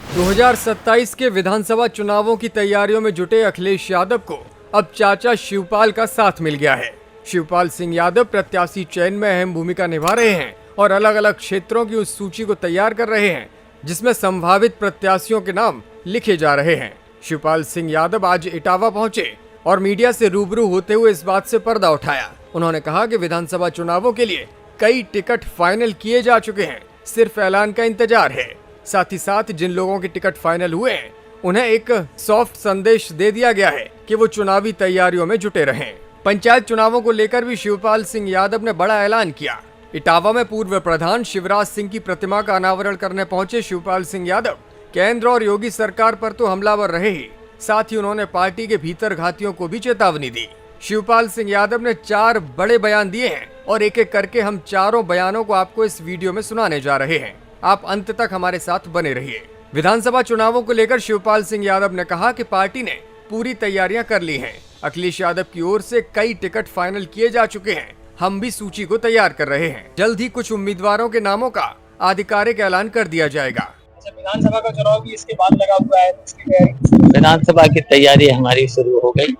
2027 के विधानसभा चुनावों की तैयारियों में जुटे अखिलेश यादव को अब चाचा शिवपाल का साथ मिल गया है। शिवपाल सिंह यादव प्रत्याशी चयन में अहम भूमिका निभा रहे हैं और अलग अलग क्षेत्रों की उस सूची को तैयार कर रहे हैं जिसमें संभावित प्रत्याशियों के नाम लिखे जा रहे हैं। शिवपाल सिंह यादव आज इटावा पहुंचे और मीडिया से रूबरू होते हुए इस बात से पर्दा उठाया। उन्होंने कहा कि विधानसभा चुनावों के लिए कई टिकट फाइनल किए जा चुके हैं, सिर्फ ऐलान का इंतजार है। साथ ही साथ जिन लोगों के टिकट फाइनल हुए हैं उन्हें एक सॉफ्ट संदेश दे दिया गया है कि वो चुनावी तैयारियों में जुटे रहें। पंचायत चुनावों को लेकर भी शिवपाल सिंह यादव ने बड़ा ऐलान किया। इटावा में पूर्व प्रधान शिवराज सिंह की प्रतिमा का अनावरण करने पहुंचे शिवपाल सिंह यादव केंद्र और योगी सरकार पर तो हमलावर रहे ही, साथ ही उन्होंने पार्टी के भीतर घातियों को भी चेतावनी दी। शिवपाल सिंह यादव ने 4 बड़े बयान दिए हैं और एक एक करके हम चारों बयानों को आपको इस वीडियो में सुनाने जा रहे हैं। आप अंत तक हमारे साथ बने रहिए। विधानसभा चुनावों को लेकर शिवपाल सिंह यादव ने कहा कि पार्टी ने पूरी तैयारियां कर ली हैं। अखिलेश यादव की ओर से कई टिकट फाइनल किए जा चुके हैं। हम भी सूची को तैयार कर रहे हैं। जल्द ही कुछ उम्मीदवारों के नामों का आधिकारिक ऐलान कर दिया जाएगा। विधानसभा का चुनाव भी इसके बाद लगा हुआ है, इसकी तैयारी विधानसभा की तैयारी हमारी शुरू हो गई।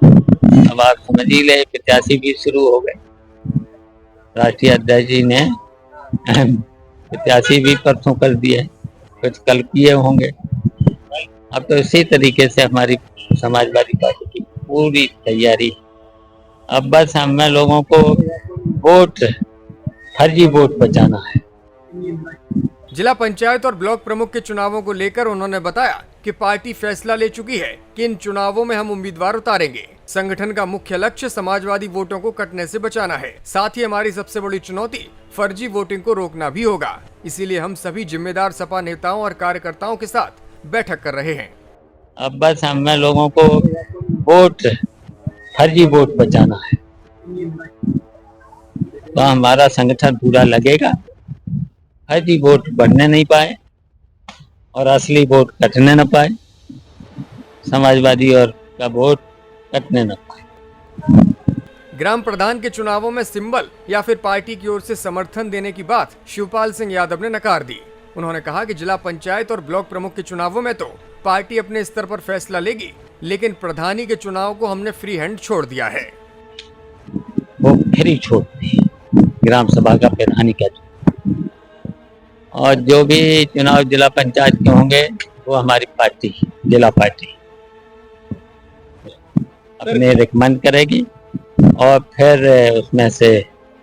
अब आप समझ ही ले, प्रत्याशी भी शुरू हो गए। राष्ट्रीय अध्यक्ष जी ने प्रत्याशी भी परसों कर दिए, कुछ कल किए होंगे। अब तो इसी तरीके से हमारी समाजवादी पार्टी की पूरी तैयारी। अब बस हमें लोगों को वोट, फर्जी वोट बचाना है। जिला पंचायत और ब्लॉक प्रमुख के चुनावों को लेकर उन्होंने बताया कि पार्टी फैसला ले चुकी है कि इन चुनावों में हम उम्मीदवार उतारेंगे। संगठन का मुख्य लक्ष्य समाजवादी वोटों को कटने से बचाना है। साथ ही हमारी सबसे बड़ी चुनौती फर्जी वोटिंग को रोकना भी होगा। इसीलिए हम सभी जिम्मेदार सपा नेताओं और कार्यकर्ताओं के साथ बैठक कर रहे हैं। अब बस हमें लोगों को वोट, फर्जी वोट बचाना है। तो हमारा संगठन पूरा लगेगा, फर्जी वोट बढ़ने नहीं पाए और असली वोट कटने न पाए, समाजवादी और का वोट कटने न पाए। ग्राम प्रधान के चुनावों में सिंबल या फिर पार्टी की ओर से समर्थन देने की बात शिवपाल सिंह यादव ने नकार दी। उन्होंने कहा कि जिला पंचायत और ब्लॉक प्रमुख के चुनावों में तो पार्टी अपने स्तर पर फैसला लेगी, लेकिन प्रधानी के चुनाव को हमने फ्री हैंड छोड़ दिया है। वो फ्री छोड़ दी ग्राम सभा का प्रधानी का, और जो भी चुनाव जिला पंचायत के होंगे वो हमारी पार्टी, जिला पार्टी अपने रिकमेंड करेगी और फिर उसमें से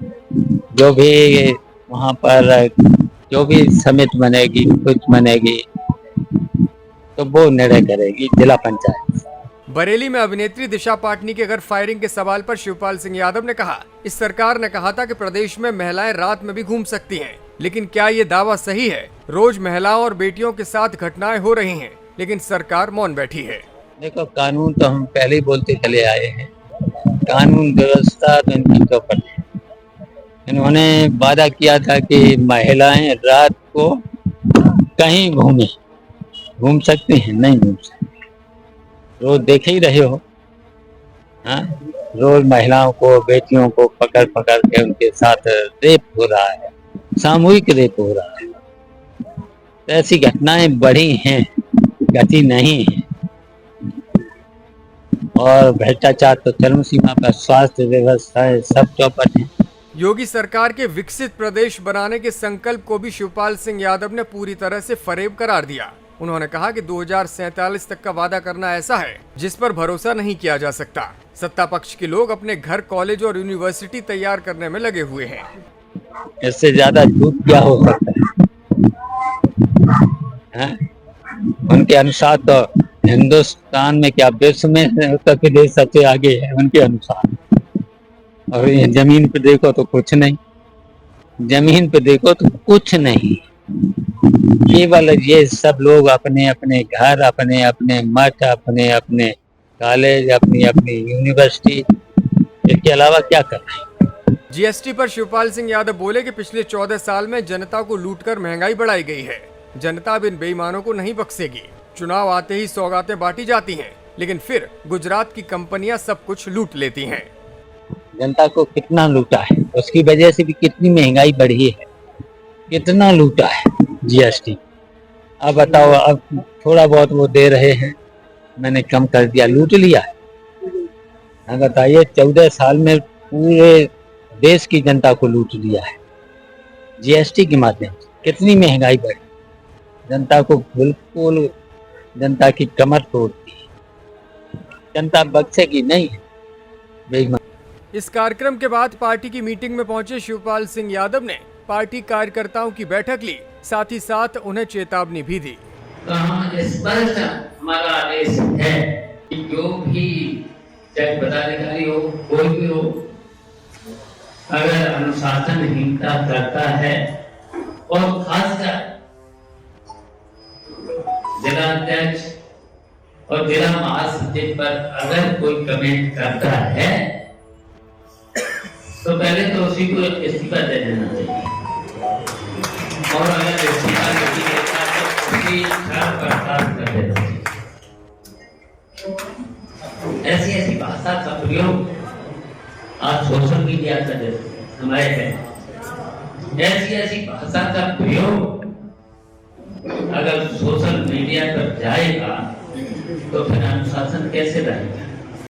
जो भी वहाँ पर जो भी समिति बनेगी, कुछ बनेगी, तो वो निर्णय करेगी जिला पंचायत। बरेली में अभिनेत्री दिशा पाटनी के घर फायरिंग के सवाल पर शिवपाल सिंह यादव ने कहा, इस सरकार ने कहा था कि प्रदेश में महिलाएं रात में भी घूम सकती हैं, लेकिन क्या ये दावा सही है? रोज महिलाओं और बेटियों के साथ घटनाएं हो रही हैं, लेकिन सरकार मौन बैठी है। देखो, कानून तो हम पहले ही बोलते चले आए हैं, कानून व्यवस्था तो इनकी चौपट है। इन्होंने वादा किया था कि महिलाएं रात को कहीं घूम सकती हैं, नहीं घूम सकती। रोज देख ही रहे हो, हाँ, रोज महिलाओं को, बेटियों को पकड़ पकड़ के उनके साथ रेप हो रहा है, सामूहिक रेप हो रहा है। तो ऐसी घटनाएं बढ़ी हैं, घटी नहीं है। और भ्रष्टाचार तो चरम सीमा पर, स्वास्थ्य व्यवस्था है, सब चौपट है। योगी सरकार के विकसित प्रदेश बनाने के संकल्प को भी शिवपाल सिंह यादव ने पूरी तरह से फरेब करार दिया। उन्होंने कहा कि 2047 तक का वादा करना ऐसा है जिस पर भरोसा नहीं किया जा सकता। सत्ता पक्ष के लोग अपने घर, कॉलेज और यूनिवर्सिटी तैयार करने में लगे हुए हैं। इससे ज्यादा झूठ क्या हो सकता है? उनके अनुसार तो हिंदुस्तान में क्या विश्व में उत्तर प्रदेश सबसे आगे है उनके अनुसार। और ये जमीन पे देखो तो कुछ नहीं, जमीन पे देखो तो कुछ नहीं। केवल ये सब लोग अपने अपने घर, अपने अपने मठ, अपने अपने कॉलेज, अपनी अपनी यूनिवर्सिटी, इसके अलावा क्या कर रहे हैं? जीएसटी पर शिवपाल सिंह यादव बोले कि पिछले 14 साल में जनता को लूटकर महंगाई बढ़ाई गई है। जनता अब इन बेईमानों को नहीं बख्शेगी। चुनाव आते ही सौगातें बांटी जाती हैं, लेकिन फिर गुजरात की कंपनियां सब कुछ लूट लेती हैं। जनता को कितना लूटा है, उसकी वजह से भी कितनी महंगाई बढ़ी है, कितना लूटा है जीएसटी। अब बताओ, अब थोड़ा बहुत वो दे रहे हैं, मैंने कम कर दिया, लूट लिया। हाँ बताइए, 14 साल में पूरे देश की जनता को लूट लिया है जीएसटी के माध्यम से। कितनी महंगाई बढ़ी, जनता को बिल्कुल, जनता की कमर तोड़ दी। जनता बख्शेगी नहीं है बेईमान। इस कार्यक्रम के बाद पार्टी की मीटिंग में पहुंचे शिवपाल सिंह यादव ने पार्टी कार्यकर्ताओं की बैठक ली, साथ ही साथ उन्हें चेतावनी भी दी। तो हम स्पष्ट हमारा आदेश है कि जो भी चाहे पदाधिकारी हो, कोई भी हो, अगर अनुशासनहीनता करता है और खासकर जिला अध्यक्ष और जिला महासचिव पर अगर कोई कमेंट करता है तो पहले तो उसी को इस्तीफा दे देना चाहिए, और अगर इस्तीफा नहीं देता तो उसी क्षण बर्खास्त कर देना चाहिए। ऐसी ऐसी भाषा का प्रयोग आज सोशल मीडिया पर हमारे है, ऐसी ऐसी भाषा का प्रयोग अगर सोशल मीडिया पर जाएगा तो फिर अनुशासन कैसे रहेगा।